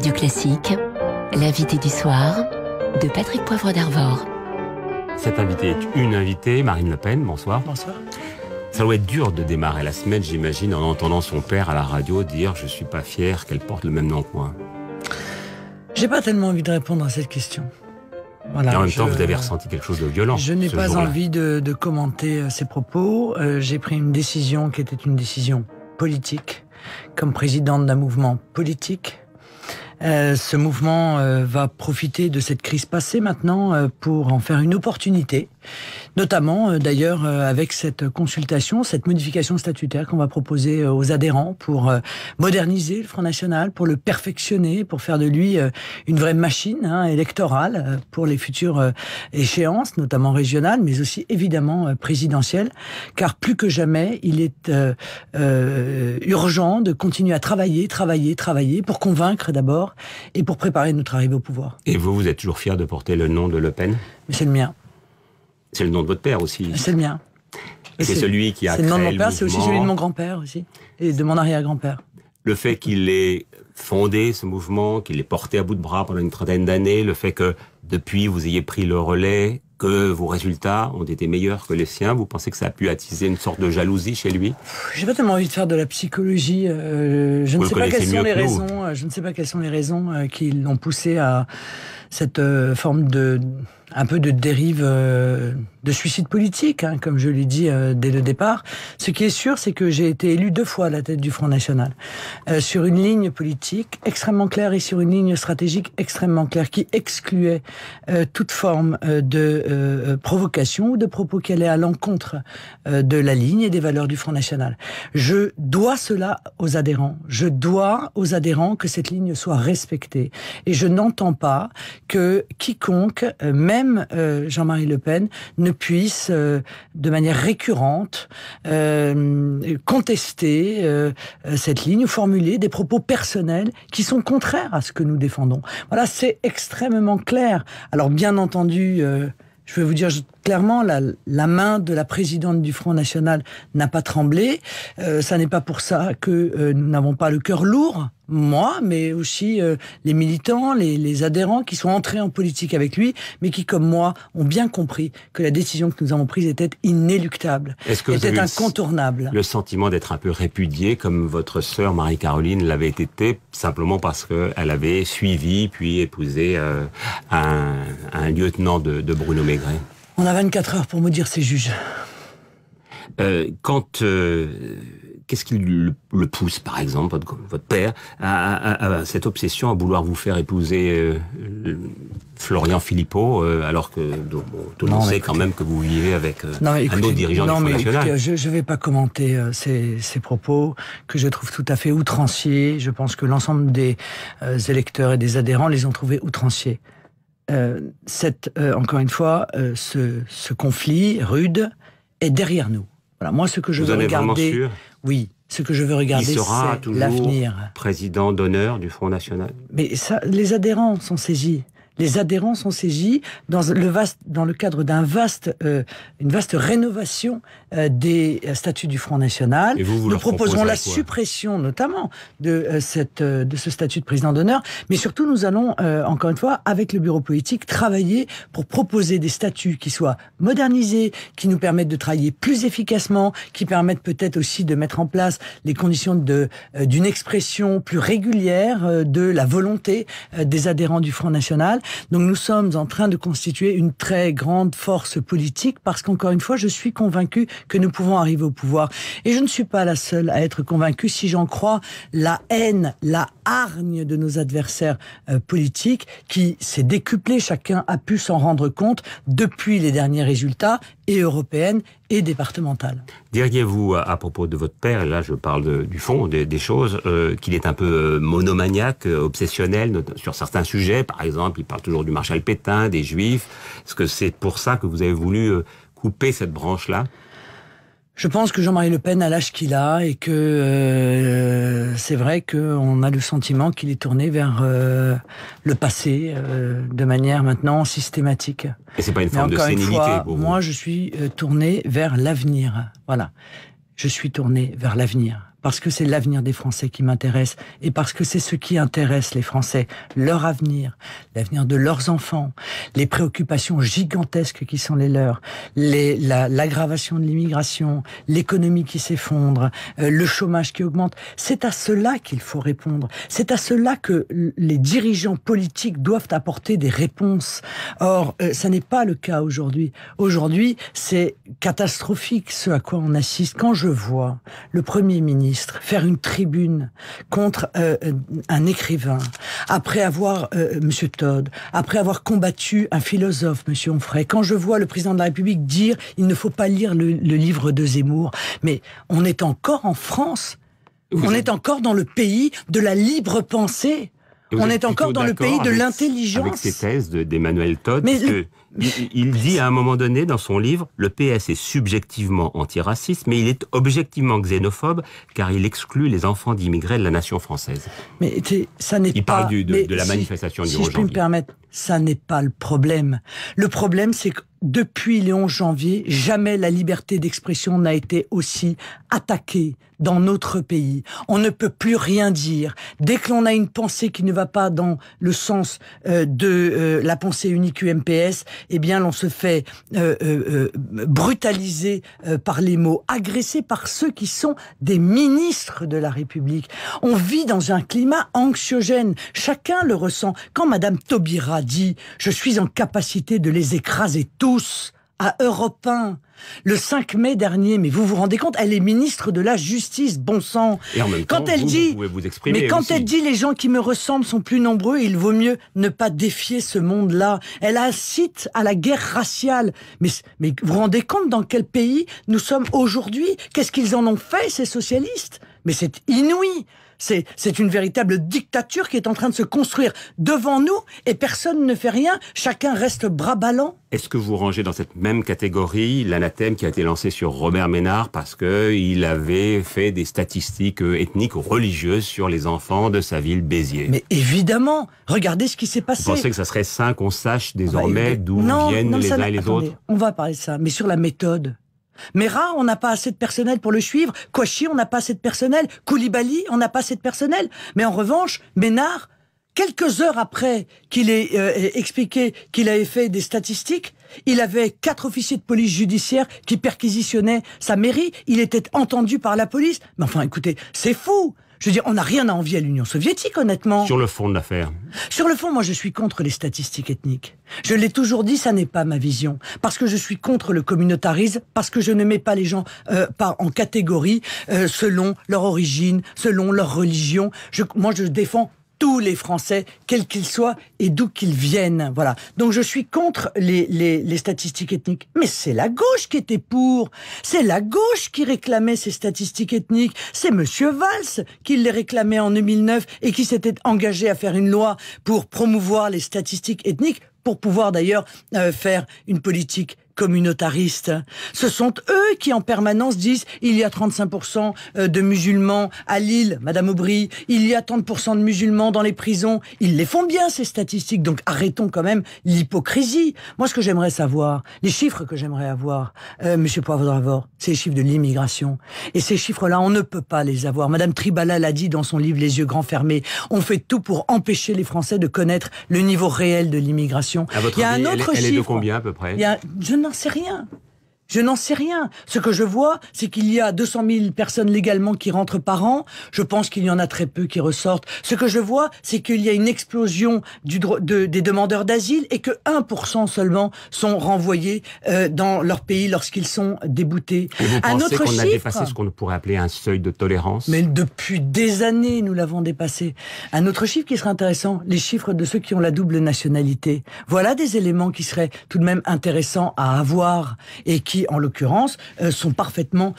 Radio Classique, l'invité du soir de Patrick Poivre d'Arvor. Cette invitée est une invitée, Marine Le Pen, bonsoir. Bonsoir. Ça doit être dur de démarrer la semaine, j'imagine, en entendant son père à la radio dire « Je suis pas fier qu'elle porte le même nom que moi ». J'ai pas tellement envie de répondre à cette question. Voilà, et en même temps, vous avez ressenti quelque chose de violent. Je n'ai pas envie de commenter ses propos. J'ai pris une décision qui était une décision politique, comme présidente d'un mouvement politique. Ce mouvement va profiter de cette crise passée maintenant pour en faire une opportunité, notamment d'ailleurs avec cette consultation, cette modification statutaire qu'on va proposer aux adhérents pour moderniser le Front National, pour le perfectionner, pour faire de lui une vraie machine électorale pour les futures échéances, notamment régionales, mais aussi évidemment présidentielles, car plus que jamais, il est urgent de continuer à travailler pour convaincre d'abord et pour préparer notre arrivée au pouvoir. Et vous êtes toujours fier de porter le nom de Le Pen ? Mais c'est le mien. C'est le nom de votre père aussi. C'est le mien. Et c'est celui qui a créé le mouvement. C'est le nom de mon père, c'est aussi celui de mon grand-père aussi, et de mon arrière-grand-père. Le fait qu'il ait fondé ce mouvement, qu'il l'ait porté à bout de bras pendant une trentaine d'années, le fait que depuis vous ayez pris le relais, que vos résultats ont été meilleurs que les siens, vous pensez que ça a pu attiser une sorte de jalousie chez lui ? J'ai pas tellement envie de faire de la psychologie. Je ne sais pas quelles sont les raisons. Je ne sais pas quelles sont les raisons qui l'ont poussé à cette forme de un peu de dérive de suicide politique, comme je l'ai dit dès le départ. Ce qui est sûr, c'est que j'ai été élu 2 fois à la tête du Front National, sur une ligne politique extrêmement claire et sur une ligne stratégique extrêmement claire, qui excluait toute forme de provocation ou de propos qui allaient à l'encontre de la ligne et des valeurs du Front National. Je dois cela aux adhérents. Je dois aux adhérents que cette ligne soit respectée. Et je n'entends pas que quiconque, même Jean-Marie Le Pen, ne puisse de manière récurrente contester cette ligne ou formuler des propos personnels qui sont contraires à ce que nous défendons. Voilà, c'est extrêmement clair. Alors bien entendu, je vais vous dire clairement, la main de la présidente du Front National n'a pas tremblé. Ça n'est pas pour ça que nous n'avons pas le cœur lourd, moi, mais aussi les militants, les adhérents qui sont entrés en politique avec lui, mais qui, comme moi, ont bien compris que la décision que nous avons prise était inéluctable, était incontournable. Le sentiment d'être un peu répudié, comme votre sœur Marie-Caroline l'avait été, simplement parce qu'elle avait suivi puis épousé un lieutenant de Bruno Maigret. On a 24 heures pour maudire ces juges. Qu'est-ce qui le pousse, par exemple, votre père, à cette obsession à vouloir vous faire épouser Florian Philippot, alors que tout le monde sait quand même que vous vivez avec un autre dirigeant du Front National. Je ne vais pas commenter ces propos que je trouve tout à fait outranciers. Je pense que l'ensemble des électeurs et des adhérents les ont trouvés outranciers. Encore une fois, ce conflit rude est derrière nous. Voilà, moi, ce que je veux regarder, ce que je veux regarder, c'est l'avenir. Il sera toujours président d'honneur du Front National. Mais ça, les adhérents sont saisis. Les adhérents sont saisis dans le cadre d'une vaste rénovation des statuts du Front National. Nous proposerons la suppression, notamment, de ce statut de président d'honneur. Mais surtout, nous allons, encore une fois, avec le bureau politique, travailler pour proposer des statuts qui soient modernisés, qui nous permettent de travailler plus efficacement, qui permettent peut-être aussi de mettre en place les conditions d'une expression plus régulière de la volonté des adhérents du Front National. Donc nous sommes en train de constituer une très grande force politique parce qu'encore une fois, je suis convaincu que nous pouvons arriver au pouvoir. Et je ne suis pas la seule à être convaincue, si j'en crois la haine, la hargne de nos adversaires politiques qui s'est décuplée. Chacun a pu s'en rendre compte depuis les derniers résultats, et européennes et départementales. Diriez-vous, à propos de votre père, et là je parle du fond des choses, qu'il est un peu monomaniaque, obsessionnel sur certains sujets? Par exemple, il parle toujours du maréchal Pétain, des Juifs. Est-ce que c'est pour ça que vous avez voulu couper cette branche-là? Je pense que Jean-Marie Le Pen a l'âge qu'il a et que c'est vrai qu'on a le sentiment qu'il est tourné vers le passé de manière maintenant systématique. Et c'est pas une forme de sénilité pour vous? Moi, je suis tourné vers l'avenir. Voilà. Je suis tourné vers l'avenir. parce que c'est l'avenir des Français qui m'intéresse et parce que c'est ce qui intéresse les Français, leur avenir, l'avenir de leurs enfants, les préoccupations gigantesques qui sont les leurs, l'aggravation de l'immigration, l'économie qui s'effondre, le chômage qui augmente. C'est à cela qu'il faut répondre. C'est à cela que les dirigeants politiques doivent apporter des réponses. Or, ça n'est pas le cas aujourd'hui. Aujourd'hui, c'est catastrophique ce à quoi on assiste. Quand je vois le Premier ministre faire une tribune contre un écrivain, après avoir, Monsieur Todd, après avoir combattu un philosophe, Monsieur Onfray, quand je vois le président de la République dire « il ne faut pas lire le livre de Zemmour », mais on est encore en France, on est encore dans le pays de la libre pensée. On est encore dans le pays de l'intelligence. Avec ces thèses d'Emmanuel Todd, parce que il dit à un moment donné dans son livre, le PS est subjectivement antiraciste, mais il est objectivement xénophobe, car il exclut les enfants d'immigrés de la nation française. Mais ça n'est pas... Il parle de la manifestation du 11 janvier. Si je peux me permettre, ça n'est pas le problème. Le problème, c'est que depuis le 11 janvier, jamais la liberté d'expression n'a été aussi attaquée dans notre pays. On ne peut plus rien dire. Dès que l'on a une pensée qui ne va pas dans le sens de la pensée unique UMPS, eh bien, l'on se fait brutaliser par les mots, agressé par ceux qui sont des ministres de la République. On vit dans un climat anxiogène. Chacun le ressent. Quand Madame Taubira dit « Je suis en capacité de les écraser tous », à Europe 1, le 5 mai dernier, mais vous vous rendez compte, elle est ministre de la Justice, bon sang. Et en même temps, vous pouvez vous exprimer. Mais quand aussi. elle dit les gens qui me ressemblent sont plus nombreux, il vaut mieux ne pas défier ce monde-là. Elle incite à la guerre raciale. Mais vous vous rendez compte dans quel pays nous sommes aujourd'hui? Qu'est-ce qu'ils en ont fait, ces socialistes? Mais c'est inouï. C'est une véritable dictature qui est en train de se construire devant nous et personne ne fait rien, chacun reste bras ballants. Est-ce que vous rangez dans cette même catégorie l'anathème qui a été lancé sur Robert Ménard parce qu'il avait fait des statistiques ethniques ou religieuses sur les enfants de sa ville Béziers? Mais évidemment, regardez ce qui s'est passé. Vous pensez que ça serait sain qu'on sache désormais d'où viennent les uns et les autres? On va parler de ça, mais sur la méthode. Mera, on n'a pas assez de personnel pour le suivre. Kouachi, on n'a pas assez de personnel. Koulibaly, on n'a pas assez de personnel. Mais en revanche, Ménard, quelques heures après qu'il ait expliqué qu'il avait fait des statistiques, il avait 4 officiers de police judiciaire qui perquisitionnaient sa mairie. Il était entendu par la police. Mais enfin, écoutez, c'est fou. Je veux dire, on n'a rien à envier à l'Union soviétique, honnêtement. Sur le fond de l'affaire. Sur le fond, moi, je suis contre les statistiques ethniques. Je l'ai toujours dit, ça n'est pas ma vision. Parce que je suis contre le communautarisme, parce que je ne mets pas les gens en catégorie selon leur origine, selon leur religion. Moi, je défends tous les Français, quels qu'ils soient et d'où qu'ils viennent. Voilà. Donc je suis contre les statistiques ethniques. Mais c'est la gauche qui était pour. C'est la gauche qui réclamait ces statistiques ethniques. C'est Monsieur Valls qui les réclamait en 2009 et qui s'était engagé à faire une loi pour promouvoir les statistiques ethniques, pour pouvoir d'ailleurs faire une politique communautaristes. Ce sont eux qui en permanence disent il y a 35% de musulmans à Lille, Madame Aubry, il y a tant de pourcents de musulmans dans les prisons. Ils les font bien, ces statistiques, donc arrêtons quand même l'hypocrisie. Moi, ce que j'aimerais savoir, les chiffres que j'aimerais avoir, Monsieur Poivre d'Arvor, c'est les chiffres de l'immigration. Et ces chiffres-là, on ne peut pas les avoir. Madame Tribala l'a dit dans son livre Les yeux grands fermés. On fait tout pour empêcher les Français de connaître le niveau réel de l'immigration. À votre avis, elle est de combien à peu près? Je n'en sais rien. Je n'en sais rien. Ce que je vois, c'est qu'il y a 200 000 personnes légalement qui rentrent par an. Je pense qu'il y en a très peu qui ressortent. Ce que je vois, c'est qu'il y a une explosion des demandeurs d'asile et que 1% seulement sont renvoyés dans leur pays lorsqu'ils sont déboutés. Et vous pensez qu'on a dépassé ce qu'on pourrait appeler un seuil de tolérance? Mais depuis des années, nous l'avons dépassé. Un autre chiffre qui serait intéressant, les chiffres de ceux qui ont la double nationalité. Voilà des éléments qui seraient tout de même intéressants à avoir et qui, en l'occurrence, sont parfaitement,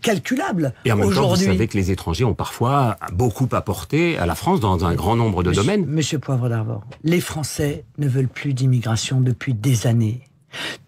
calculables. Et en même temps, vous savez que les étrangers ont parfois beaucoup apporté à la France dans un grand nombre de domaines. Monsieur Poivre d'Arvor, les Français ne veulent plus d'immigration depuis des années.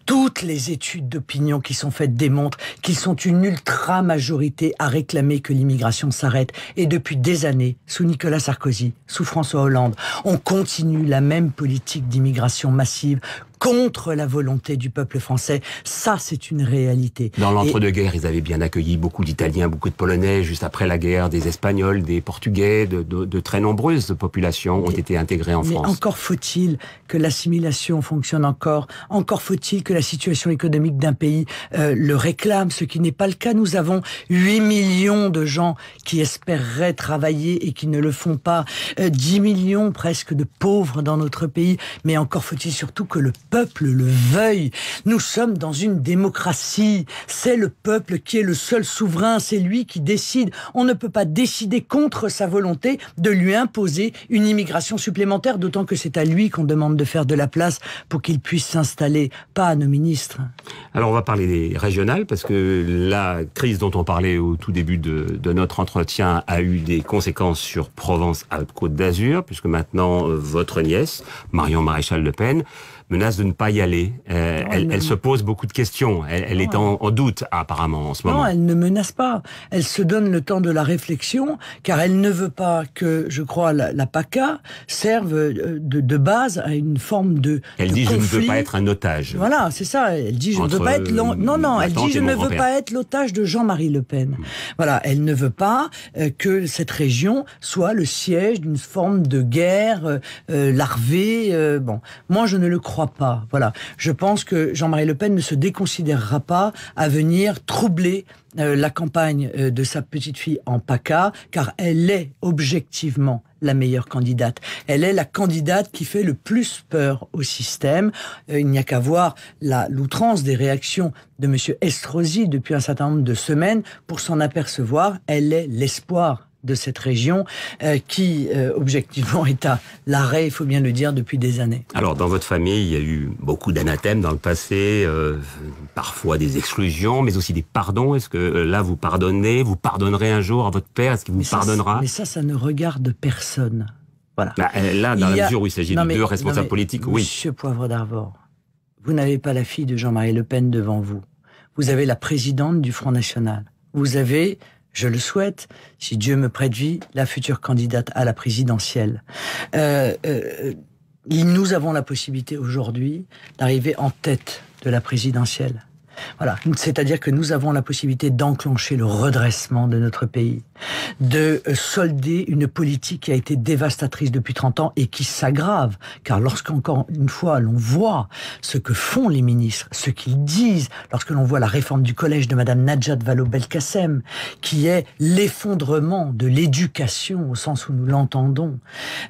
Toutes les études d'opinion qui sont faites démontrent qu'ils sont une ultra-majorité à réclamer que l'immigration s'arrête. Et depuis des années, sous Nicolas Sarkozy, sous François Hollande, on continue la même politique d'immigration massive contre la volonté du peuple français. Ça, c'est une réalité. Dans l'entre-deux-guerres, ils avaient bien accueilli beaucoup d'Italiens, beaucoup de Polonais. Juste après la guerre, des Espagnols, des Portugais, de très nombreuses populations ont été intégrées en France. Mais encore faut-il que l'assimilation fonctionne encore. Encore faut-il que la situation économique d'un pays le réclame, ce qui n'est pas le cas. Nous avons 8 millions de gens qui espéreraient travailler et qui ne le font pas. 10 millions presque de pauvres dans notre pays. Mais encore faut-il surtout que le peuple le veuille. Nous sommes dans une démocratie. C'est le peuple qui est le seul souverain. C'est lui qui décide. On ne peut pas décider contre sa volonté de lui imposer une immigration supplémentaire, d'autant que c'est à lui qu'on demande de faire de la place pour qu'il puisse s'installer, pas à nos ministres. Alors on va parler des régionales, parce que la crise dont on parlait au tout début de notre entretien a eu des conséquences sur Provence-Alpes-Côte d'Azur, puisque maintenant votre nièce, Marion Maréchal Le Pen, menace de ne pas y aller. Elle se pose beaucoup de questions. Elle est en doute, apparemment, en ce moment. Non, elle ne menace pas. Elle se donne le temps de la réflexion, car elle ne veut pas que, je crois, la PACA serve de base à une forme de Elle dit conflit. Je ne veux pas être un otage. Voilà, c'est ça. Elle dit je ne veux pas être elle dit je ne veux pas être l'otage de Jean-Marie Le Pen. Voilà, elle ne veut pas que cette région soit le siège d'une forme de guerre larvée. Bon, moi je ne le crois pas. Voilà, je pense que Jean-Marie Le Pen ne se déconsidérera pas à venir troubler la campagne de sa petite fille en PACA, car elle est objectivement la meilleure candidate. Elle est la candidate qui fait le plus peur au système. Il n'y a qu'à voir l'outrance des réactions de M. Estrosi depuis un certain nombre de semaines pour s'en apercevoir. Elle est l'espoir de cette région qui, objectivement, est à l'arrêt, il faut bien le dire, depuis des années. Alors, dans votre famille, il y a eu beaucoup d'anathèmes dans le passé, parfois des exclusions, mais aussi des pardons. Est-ce que là, vous pardonnez, vous pardonnerez un jour à votre père? Est-ce qu'il vous pardonnera? Mais ça ne regarde personne. Voilà. Là, dans la mesure où il s'agit de deux responsables politiques, oui. Monsieur Poivre d'Arvor, vous n'avez pas la fille de Jean-Marie Le Pen devant vous. Vous avez la présidente du Front National. Vous avez... Je le souhaite, si Dieu me prête vie, la future candidate à la présidentielle. Nous avons la possibilité aujourd'hui d'arriver en tête de la présidentielle. Voilà, c'est-à-dire que nous avons la possibilité d'enclencher le redressement de notre pays, de solder une politique qui a été dévastatrice depuis 30 ans et qui s'aggrave. Car lorsqu'encore une fois l'on voit ce que font les ministres, ce qu'ils disent, lorsque l'on voit la réforme du collège de Madame Najat Vallaud-Belkacem, qui est l'effondrement de l'éducation au sens où nous l'entendons,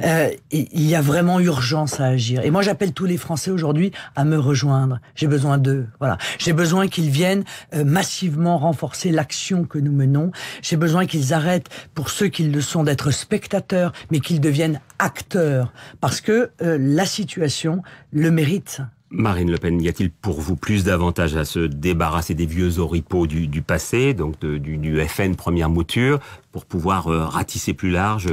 il y a vraiment urgence à agir. Et moi j'appelle tous les Français aujourd'hui à me rejoindre. J'ai besoin d'eux. Voilà, j'ai besoin qu'ils viennent massivement renforcer l'action que nous menons. J'ai besoin qu'ils arrêtent, pour ceux qui le sont, d'être spectateurs, mais qu'ils deviennent acteurs. Parce que la situation le mérite. Marine Le Pen, y a-t-il pour vous plus d'avantages à se débarrasser des vieux oripeaux du passé, donc du FN première mouture, pour pouvoir ratisser plus large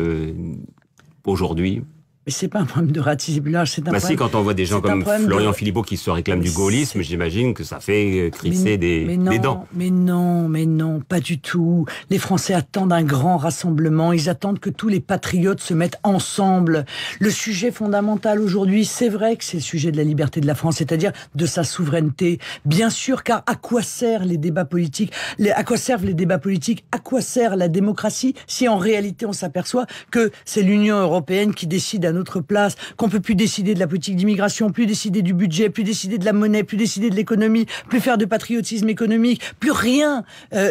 aujourd'hui ? Mais c'est pas un problème de ratisser plus large, c'est un problème... Si, quand on voit des gens comme Florian Philippot qui se réclament du gaullisme, j'imagine que ça fait crisser des dents. Mais non, pas du tout. Les Français attendent un grand rassemblement, ils attendent que tous les patriotes se mettent ensemble. Le sujet fondamental aujourd'hui, c'est vrai que c'est le sujet de la liberté de la France, c'est-à-dire de sa souveraineté. Bien sûr, car à quoi servent les débats politiques? À quoi servent les débats politiques? À quoi sert la démocratie si en réalité on s'aperçoit que c'est l'Union européenne qui décide à notre place, qu'on peut plus décider de la politique d'immigration, plus décider du budget, plus décider de la monnaie, plus décider de l'économie, plus faire de patriotisme économique, plus rien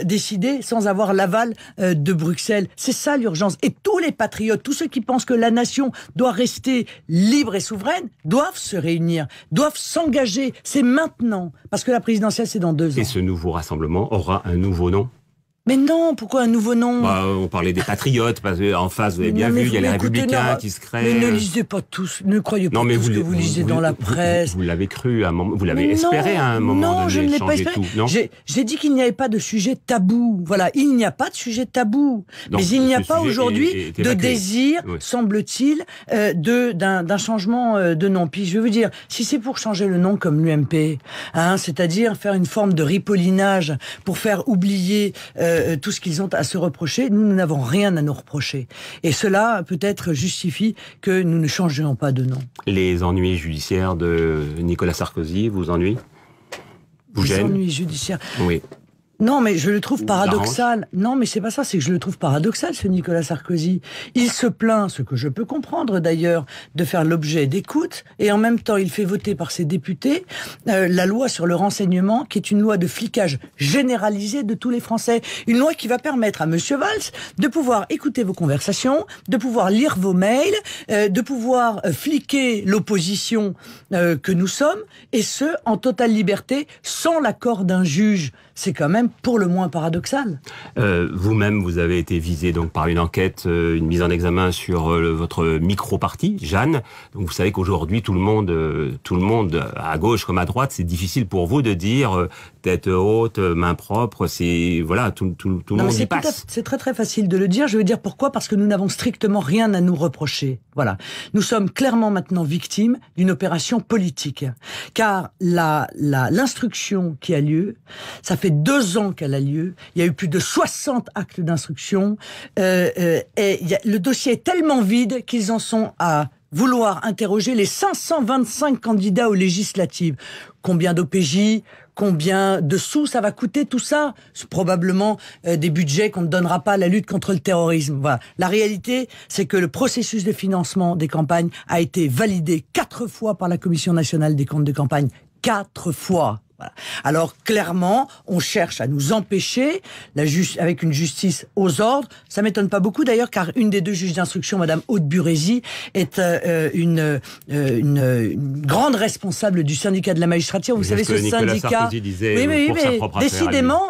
décider sans avoir l'aval de Bruxelles. C'est ça l'urgence. Et tous les patriotes, tous ceux qui pensent que la nation doit rester libre et souveraine, doivent se réunir, doivent s'engager. C'est maintenant, parce que la présidentielle, c'est dans 2 ans. Et ce nouveau rassemblement aura un nouveau nom? Mais non, pourquoi un nouveau nom? On parlait des patriotes, parce qu'en face, vous avez bien vu, il y a les Républicains qui se créent. Mais ne lisez pas tous, ne croyez pas tout ce que vous lisez dans la presse. Vous l'avez cru à un moment, vous l'avez espéré à un moment donné. Non, je ne l'ai pas espéré. J'ai dit qu'il n'y avait pas de sujet tabou. Voilà, il n'y a pas de sujet tabou. Mais il n'y a pas aujourd'hui de désir, semble-t-il, d'un changement de nom. Puis je veux vous dire, si c'est pour changer le nom comme l'UMP, c'est-à-dire faire une forme de ripollinage pour faire oublier tout ce qu'ils ont à se reprocher. Nous n'avons rien à nous reprocher. Et cela peut-être justifie que nous ne changerions pas de nom. Les ennuis judiciaires de Nicolas Sarkozy vous ennuient? Vous gênent? Les ennuis judiciaires. Oui. Non, mais je le trouve paradoxal. Non, mais c'est pas ça, c'est que je le trouve paradoxal, ce Nicolas Sarkozy. Il se plaint, ce que je peux comprendre d'ailleurs, de faire l'objet d'écoute, et en même temps, il fait voter par ses députés la loi sur le renseignement, qui est une loi de flicage généralisé de tous les Français. Une loi qui va permettre à Monsieur Valls de pouvoir écouter vos conversations, de pouvoir lire vos mails, de pouvoir fliquer l'opposition que nous sommes, et ce, en totale liberté, sans l'accord d'un juge. C'est quand même pour le moins paradoxal. Vous-même, vous avez été visé donc par une enquête, une mise en examen sur votre micro-parti, Jeanne. Donc vous savez qu'aujourd'hui, tout le monde, à gauche comme à droite, c'est difficile pour vous de dire tête haute, main propre. C'est voilà, tout le monde y passe. C'est très très facile de le dire. Je veux dire pourquoi? Parce que nous n'avons strictement rien à nous reprocher. Voilà, nous sommes clairement maintenant victimes d'une opération politique, car l'instruction qui a lieu, ça fait 2 ans qu'elle a lieu. Il y a eu plus de 60 actes d'instruction. Et le dossier est tellement vide qu'ils en sont à vouloir interroger les 525 candidats aux législatives. Combien d'OPJ? Combien de sous ça va coûter tout ça? C'est probablement des budgets qu'on ne donnera pas à la lutte contre le terrorisme. Voilà. La réalité, c'est que le processus de financement des campagnes a été validé 4 fois par la Commission nationale des comptes de campagne. 4 fois. Voilà. Alors clairement, on cherche à nous empêcher, avec une justice aux ordres. Ça m'étonne pas beaucoup d'ailleurs, car une des 2 juges d'instruction, Madame Aude Burézy, est une grande responsable du syndicat de la magistrature. Vous savez, ce syndicat.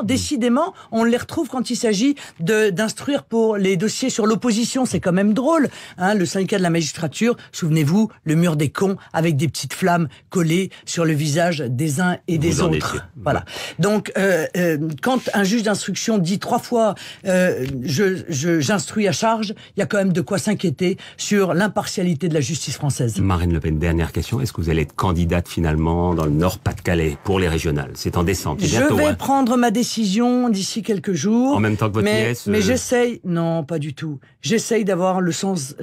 Décidément, on les retrouve quand il s'agit d'instruire pour les dossiers sur l'opposition. C'est quand même drôle, hein, le syndicat de la magistrature. Souvenez-vous, le mur des cons avec des petites flammes collées sur le visage des uns et des autres. Voilà. Donc, quand un juge d'instruction dit 3 fois j'instruis à charge, il y a quand même de quoi s'inquiéter sur l'impartialité de la justice française. Marine Le Pen, dernière question. Est-ce que vous allez être candidate finalement dans le Nord-Pas-de-Calais pour les régionales? C'est en décembre. Je vais prendre ma décision d'ici quelques jours. En même temps que votre nièce Mais j'essaye... Non, pas du tout. J'essaye d'avoir le sens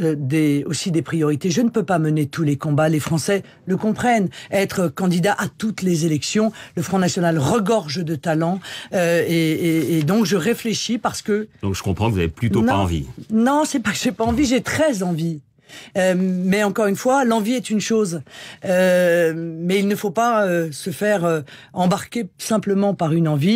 aussi des priorités. Je ne peux pas mener tous les combats. Les Français le comprennent. Être candidat à toutes les élections, le Front National regorge de talent. Et donc je réfléchis parce que... Donc je comprends que vous n'avez plutôt pas envie. Non, c'est pas que j'ai pas envie, j'ai très envie. Mais encore une fois, l'envie est une chose. Mais il ne faut pas se faire embarquer simplement par une envie.